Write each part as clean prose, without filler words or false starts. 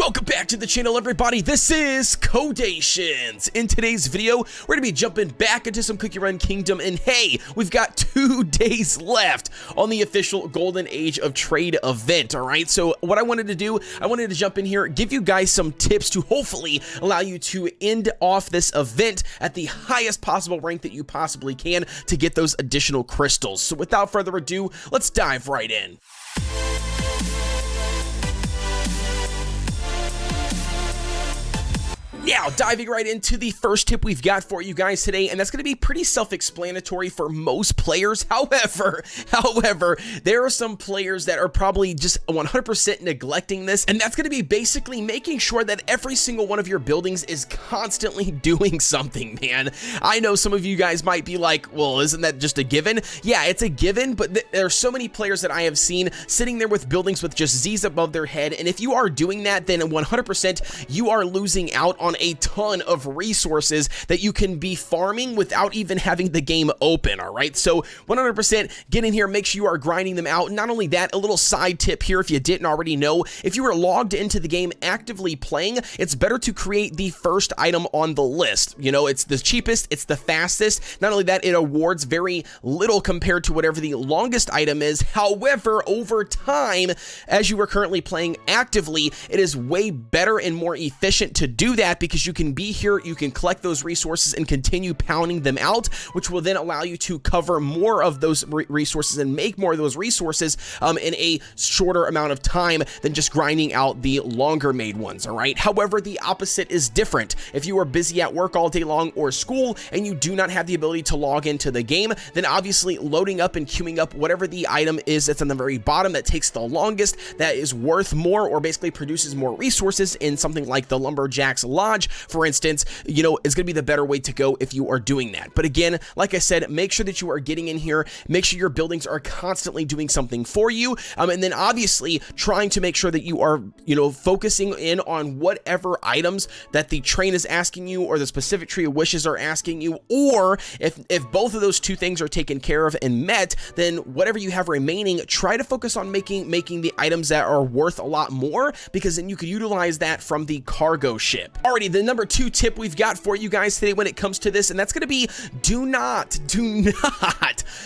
Welcome back to the channel, everybody. This is Kodeations. In today's video, we're gonna be jumping back into some Cookie Run Kingdom, and hey, we've got 2 days left on the official Golden Age of Trade event. All right, so what I wanted to do, I wanted to jump in here, give you guys some tips to hopefully allow you to end off this event at the highest possible rank that you possibly can to get those additional crystals. So without further ado, let's dive right in. Now, diving right into the first tip we've got for you guys today, and that's going to be pretty self-explanatory for most players. However, there are some players that are probably just 100% neglecting this, and that's going to be basically making sure that every single one of your buildings is constantly doing something, man. I know some of you guys might be like, well, isn't that just a given? Yeah, it's a given, but there are so many players that I have seen sitting there with buildings with just Z's above their head, and if you are doing that, then 100% you are losing out on a ton of resources that you can be farming without even having the game open. All right, so 100% get in here, make sure you are grinding them out. Not only that, a little side tip here, if you didn't already know, if you are logged into the game actively playing, it's better to create the first item on the list. You know, it's the cheapest, it's the fastest. Not only that, it awards very little compared to whatever the longest item is. However, over time, as you are currently playing actively, it is way better and more efficient to do that, because you can be here, you can collect those resources and continue pounding them out, which will then allow you to cover more of those resources and make more of those resources in a shorter amount of time than just grinding out the longer made ones. All right, however, the opposite is different. If you are busy at work all day long or school and you do not have the ability to log into the game, then obviously loading up and queuing up whatever the item is that's on the very bottom that takes the longest, that is worth more, or basically produces more resources in something like the Lumberjack's Lodge, for instance, you know, is going to be the better way to go if you are doing that. But again, like I said, make sure that you are getting in here, make sure your buildings are constantly doing something for you, and then obviously trying to make sure that you are, you know, focusing in on whatever items that the train is asking you or the specific tree of wishes are asking you, or if both of those two things are taken care of and met, then whatever you have remaining, try to focus on making the items that are worth a lot more, because then you could utilize that from the cargo ship. Alrighty, the number 2 tip we've got for you guys today when it comes to this, and that's going to be do not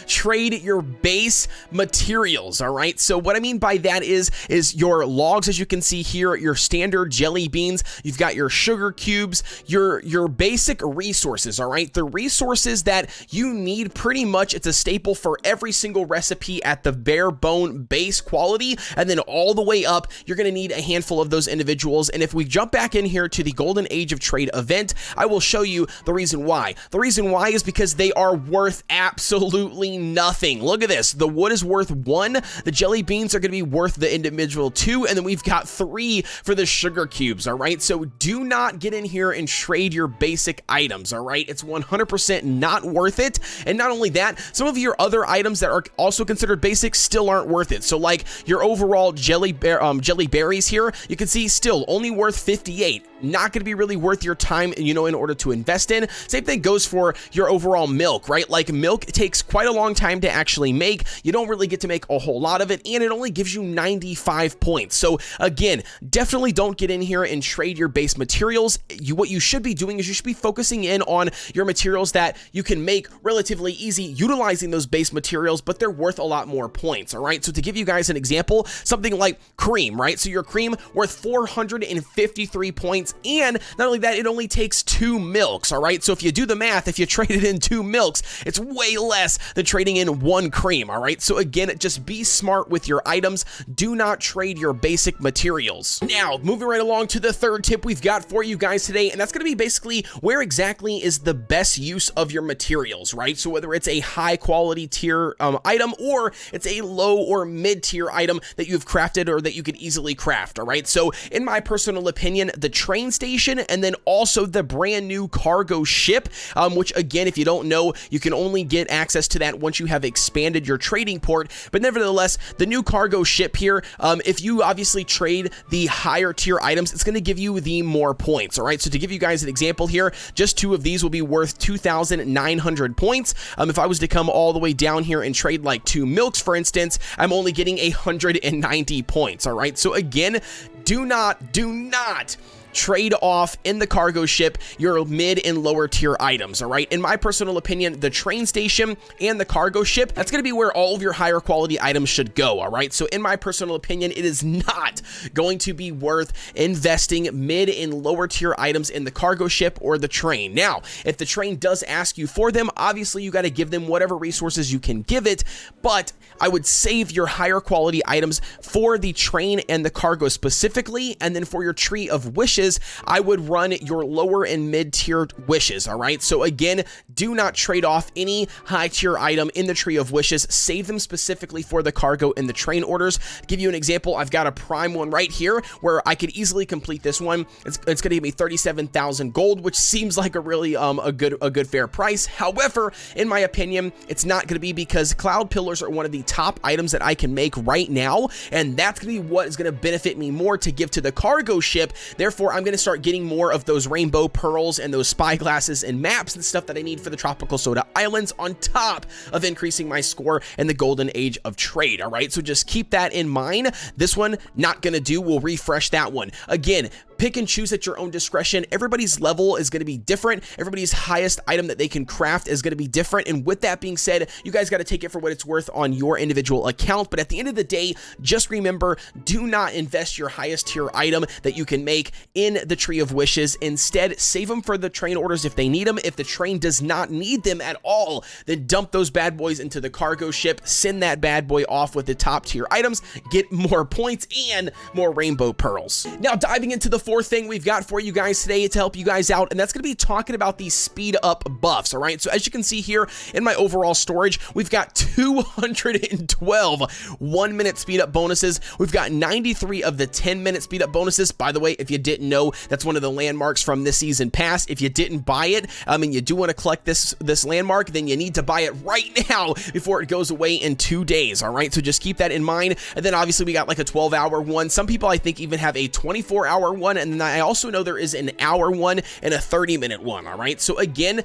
trade your base materials. All right, so what I mean by that is your logs, as you can see here, your standard jelly beans, you've got your sugar cubes, your basic resources. All right, the resources that you need, pretty much it's a staple for every single recipe at the bare bone base quality, and then all the way up you're going to need a handful of those individuals. And if we jump back in here to the Golden Age of Trade event, I will show you the reason why. The reason why is because they are worth absolutely nothing. Look at this. The wood is worth 1. The jelly beans are going to be worth the individual 2. And then we've got 3 for the sugar cubes. All right. So do not get in here and trade your basic items. All right. It's 100% not worth it. And not only that, some of your other items that are also considered basic still aren't worth it. So like your overall jelly berries here, you can see still only worth 58. Not going to be really worth your time, you know, in order to invest in. Same thing goes for your overall milk, right? Like milk takes quite a long time to actually make. You don't really get to make a whole lot of it, and it only gives you 95 points. So again, definitely don't get in here and trade your base materials. What you should be doing is you should be focusing in on your materials that you can make relatively easy utilizing those base materials, but they're worth a lot more points. All right, so to give you guys an example, something like cream, right? So your cream worth 453 points, and not only that, it only takes 2 milks. All right, so if you do the math, if you trade it in 2 milks, it's way less than trading in 1 cream. All right, so again, just be smart with your items. Do not trade your basic materials. Now, moving right along to the 3rd tip we've got for you guys today, and that's going to be basically where exactly is the best use of your materials, right? So whether it's a high quality tier item, or it's a low or mid tier item that you've crafted or that you could easily craft. All right, so in my personal opinion, the train station and then also the brand new cargo ship, which again, if you don't know, you can only get access to that once you have expanded your trading port. But nevertheless, the new cargo ship here, if you obviously trade the higher tier items, it's going to give you the more points. All right, so to give you guys an example here, just 2 of these will be worth 2,900 points. If I was to come all the way down here and trade like 2 milks, for instance, I'm only getting 190 points. All right, so again, do not trade off in the cargo ship your mid and lower tier items. All right, in my personal opinion, the train station and the cargo ship, that's going to be where all of your higher quality items should go. All right, so in my personal opinion, it is not going to be worth investing mid and lower tier items in the cargo ship or the train. Now, if the train does ask you for them, obviously you got to give them whatever resources you can give it, but I would save your higher quality items for the train and the cargo specifically, and then for your tree of wishes, I would run your lower and mid tier wishes. All right, so again, do not trade off any high tier item in the tree of wishes. Save them specifically for the cargo and the train orders. To give you an example, I've got a prime one right here where I could easily complete this one. It's going to give me 37,000 gold, which seems like a really a good fair price. However, in my opinion, it's not going to be, because cloud pillars are one of the top items that I can make right now, and that's going to be what is going to benefit me more to give to the cargo ship. Therefore, I'm going to start getting more of those rainbow pearls and those spy glasses and maps and stuff that I need for the tropical soda islands, on top of increasing my score in the golden age of trade. All right, so just keep that in mind. This one not going to do. We'll refresh that one. Again, pick and choose at your own discretion. Everybody's level is going to be different. Everybody's highest item that they can craft is going to be different. And with that being said, you guys got to take it for what it's worth on your individual account. But at the end of the day, just remember, do not invest your highest tier item that you can make in the tree of wishes. Instead, save them for the train orders if they need them. If the train does not need them at all, then dump those bad boys into the cargo ship. Send that bad boy off with the top tier items. Get more points and more rainbow pearls. Now, diving into the fourth thing we've got for you guys today to help you guys out, and that's going to be talking about these speed up buffs. All right, so as you can see here in my overall storage, we've got 212 1-minute speed up bonuses. We've got 93 of the 10-minute speed up bonuses. By the way, if you didn't know, that's one of the landmarks from this season pass. If you didn't buy it, and you do want to collect this landmark, then you need to buy it right now before it goes away in 2 days. All right, so just keep that in mind. And then obviously we got like a 12-hour one. Some people, I think, even have a 24-hour one, and then I also know there is an hour one and a 30-minute one. All right, so again,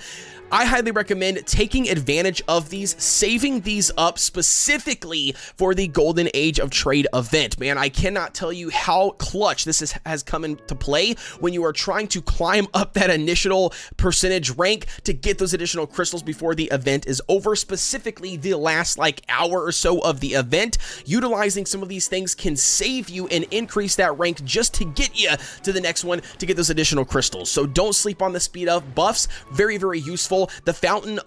I highly recommend taking advantage of these, saving these up specifically for the Golden Age of Trade event. Man, I cannot tell you how clutch this has come into play when you are trying to climb up that initial percentage rank to get those additional crystals before the event is over, specifically the last like hour or so of the event. Utilizing some of these things can save you and increase that rank just to get you to the next one to get those additional crystals. So don't sleep on the speed up buffs. Very, very useful. The Fountain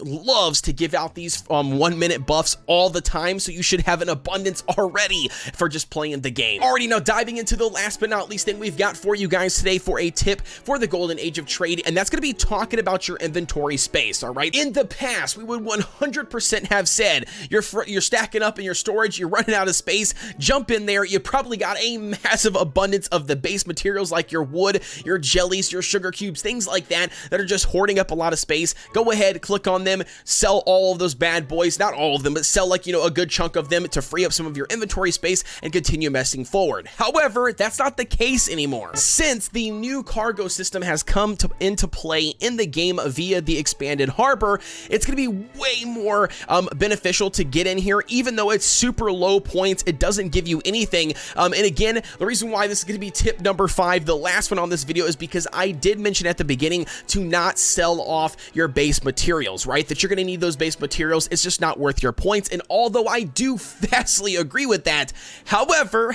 loves to give out these 1-minute buffs all the time, so you should have an abundance already for just playing the game. Alrighty, now diving into the last but not least thing we've got for you guys today for a tip for the Golden Age of Trade, and that's going to be talking about your inventory space. All right, in the past, we would 100% have said you're stacking up in your storage, you're running out of space, jump in there. You probably got a massive abundance of the base materials like your wood, your jellies, your sugar cubes, things like that are just hoarding up a lot of space. Go ahead, click on them, sell all of those bad boys, not all of them, but sell like, a good chunk of them to free up some of your inventory space and continue messing forward. However, that's not the case anymore. Since the new cargo system has come into play in the game via the expanded harbor, it's going to be way more beneficial to get in here. Even though it's super low points, it doesn't give you anything. And again, the reason why this is going to be tip number 5, the last one on this video, is because I did mention at the beginning to not sell off your base materials, right? That you're going to need those base materials. It's just not worth your points. And although I do vastly agree with that, however,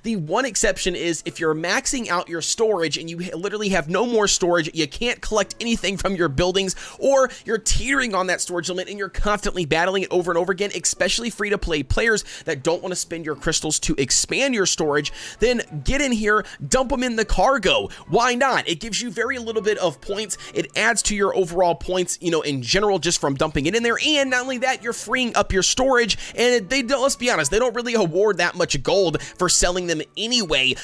the one exception is if you're maxing out your storage and you literally have no more storage, you can't collect anything from your buildings, or you're teetering on that storage limit and you're constantly battling it over and over again, especially free-to-play players that don't want to spend your crystals to expand your storage, then get in here, dump them in the cargo. Why not? It gives you very little bit of points. It adds to your overall points, in general, just from dumping it in there. And not only that, you're freeing up your storage, and they don't, let's be honest, they don't really award that much gold for selling them anyway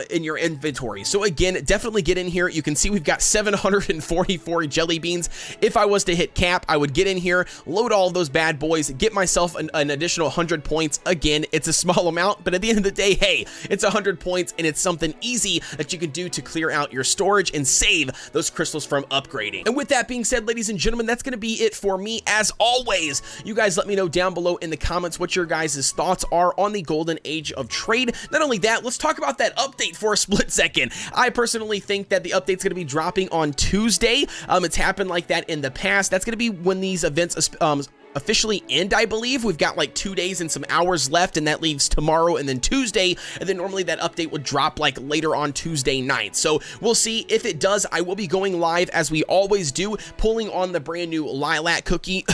in your inventory. So again, definitely get in here. You can see we've got 744 jelly beans. If I was to hit cap, I would get in here, load all of those bad boys, get myself an additional 100 points. Again, it's a small amount, but at the end of the day, hey, it's 100 points, and it's something easy that you can do to clear out your storage and save those crystals from upgrading. And with that being said, ladies and gentlemen, that's going to be it for me. As always, you guys let me know down below in the comments what your guys' thoughts are on the golden age of trade. Not only that, let's talk about that update for a split second. I personally think that the update's going to be dropping on Tuesday. It's happened like that in the past. That's going to be when these events officially end, I believe. We've got like 2 days and some hours left, and that leaves tomorrow and then Tuesday, and then normally that update would drop like later on Tuesday night. So we'll see. If it does, I will be going live as we always do, pulling on the brand new lilac cookie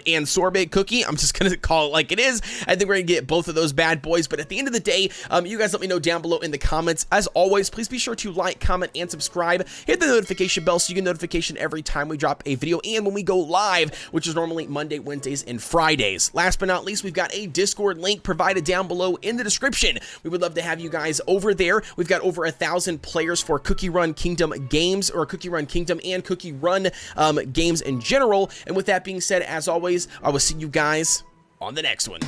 and sorbet cookie. I'm just gonna call it like it is. I think we're gonna get both of those bad boys, but at the end of the day, you guys let me know down below in the comments. As always, please be sure to like, comment, and subscribe. Hit the notification bell so you get notification every time we drop a video and when we go live, which is normally Monday, Wednesdays, and Fridays. Last but not least, we've got a Discord link provided down below in the description. We would love to have you guys over there. We've got over 1,000 players for Cookie Run Kingdom games, or Cookie Run Kingdom and Cookie Run games in general. And with that being said, as always, I will see you guys on the next one.